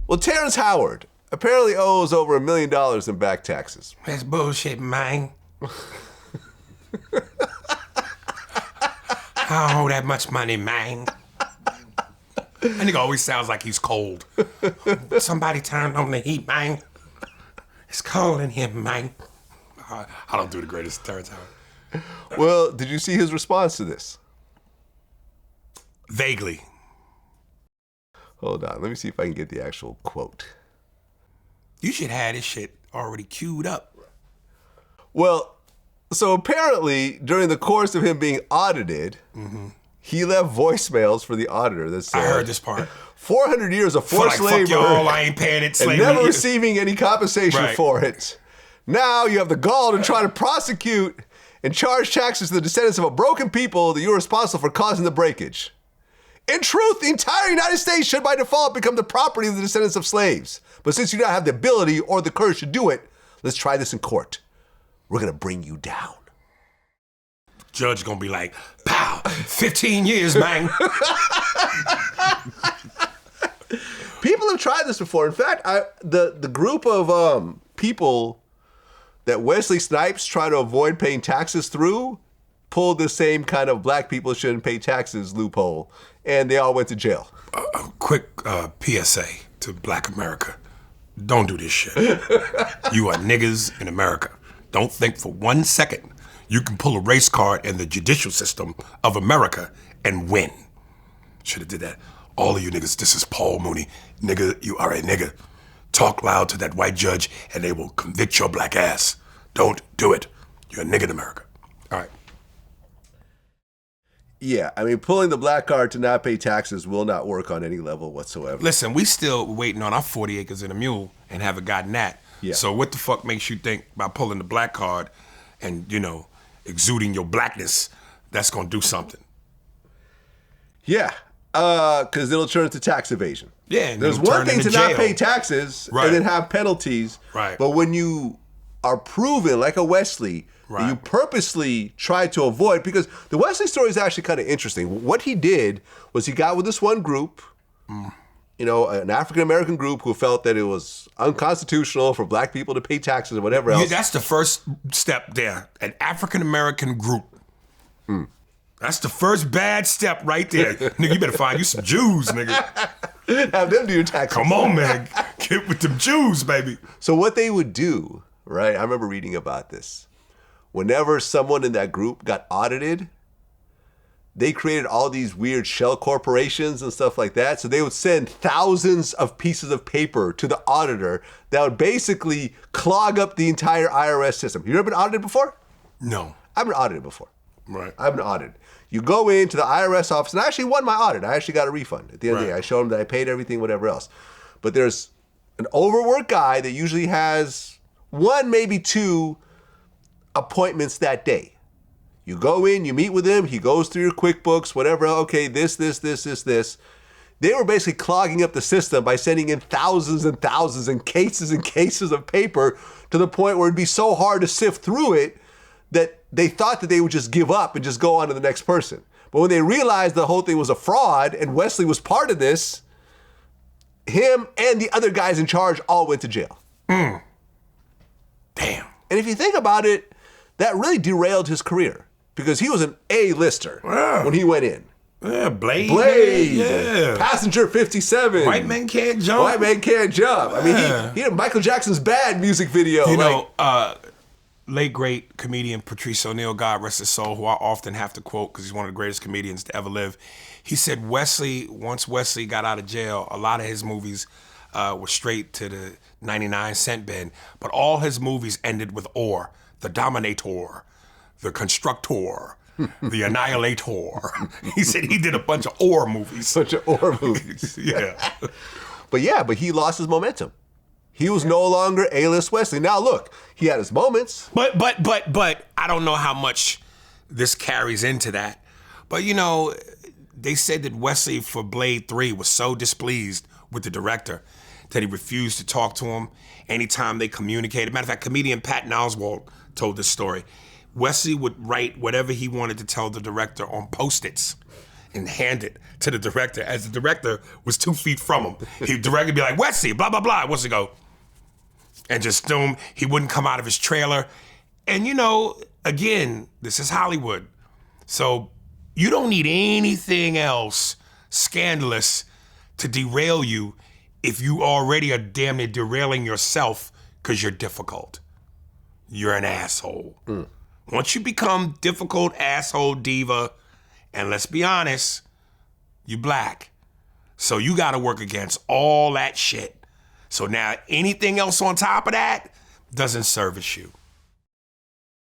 Well, Terrence Howard apparently owes over $1 million in back taxes. That's bullshit, man. I don't owe that much money, man. That nigga always sounds like he's cold. Somebody turned on the heat, man. It's cold in here, man. I don't do the greatest Terrence Howard. Well, did you see his response to this? Vaguely. Hold on, let me see if I can get the actual quote. You should have this shit already queued up. Well, so apparently during the course of him being audited, he left voicemails for the auditor that said, I heard this part. 400 years of forced Fuck labor y'all, I ain't paying it. and Slavery. never receiving any compensation Right. for it. Now you have the gall to try to prosecute and charge taxes to the descendants of a broken people that you're responsible for causing the breakage. In truth, the entire United States should by default become the property of the descendants of slaves. But since you don't have the ability or the courage to do it, let's try this in court. We're gonna bring you down. Judge gonna be like, pow, 15 years, man. People have tried this before. In fact, the group of people that Wesley Snipes tried to avoid paying taxes through pulled the same kind of black people shouldn't pay taxes loophole, and they all went to jail. A quick PSA to Black America. Don't do this shit. You are niggas in America. Don't think for 1 second you can pull a race card in the judicial system of America and win. Should have did that. All of you niggas, this is Paul Mooney. Nigga, you are a nigga. Talk loud to that white judge and they will convict your black ass. Don't do it. You're a nigga in America. All right. Yeah, I mean, pulling the black card to not pay taxes will not work on any level whatsoever. Listen, we still waiting on our 40 acres and a mule and haven't gotten that. Yeah. So what the fuck makes you think by pulling the black card and, you know, exuding your blackness, that's gonna do something? Yeah, because it'll turn into tax evasion. Yeah, and there's it'll one turn thing into to not jail. pay taxes Right. and then have penalties. Right. But when you are proven, like a Wesley, that Right. you purposely tried to avoid, because the Wesley story is actually kind of interesting. What he did was he got with this one group, you know, an African-American group who felt that it was unconstitutional for black people to pay taxes or whatever else. Yeah, that's the first step there. An African-American group. That's the first bad step right there. Nigga, you better find you some Jews, nigga. Have them do your taxes. Come on, man. Get with them Jews, baby. So what they would do, right? I remember reading about this. Whenever someone in that group got audited, they created all these weird shell corporations and stuff like that. So they would send thousands of pieces of paper to the auditor that would basically clog up the entire IRS system. You ever been audited before? No. I've been audited before. Right. I've been audited. You go into the IRS office, and I actually won my audit. I actually got a refund at the end of the day. I showed them that I paid everything, whatever else. But there's an overworked guy that usually has one, maybe two appointments that day. You go in, you meet with him, he goes through your QuickBooks, whatever, okay, this. They were basically clogging up the system by sending in thousands and thousands and cases of paper to the point where it'd be so hard to sift through it that they thought that they would just give up and just go on to the next person. But when they realized the whole thing was a fraud and Wesley was part of this, him and the other guys in charge all went to jail. Damn. And if you think about it, that really derailed his career because he was an A-lister when he went in. Yeah, Blade. Yeah. Passenger 57. White men can't jump. White man can't jump. I mean, he had Michael Jackson's Bad music video. You know, late great comedian Patrice O'Neal, God rest his soul, who I often have to quote because he's one of the greatest comedians to ever live. He said once Wesley got out of jail, a lot of his movies were straight to the 99-cent bin, but all his movies ended with "or," the dominator, the constructor, the annihilator. He said he did a bunch of "or" movies. Yeah. But he lost his momentum. He was no longer A-list Wesley. Now look, he had his moments. But I don't know how much this carries into that. But you know, they said that Wesley for Blade 3 was so displeased with the director that he refused to talk to him anytime they communicated. Matter of fact, comedian Patton Oswalt told this story. Wesley would write whatever he wanted to tell the director on Post-its and hand it to the director as the director was 2 feet from him. He'd directly be like, Wesley, blah, blah, blah. Wesley go, and just boom, he wouldn't come out of his trailer. And again, this is Hollywood. So you don't need anything else scandalous to derail you if you already are damn near derailing yourself because you're difficult. You're an asshole. Once you become difficult, asshole, diva, and let's be honest, you black. So you got to work against all that shit. So now anything else on top of that doesn't service you.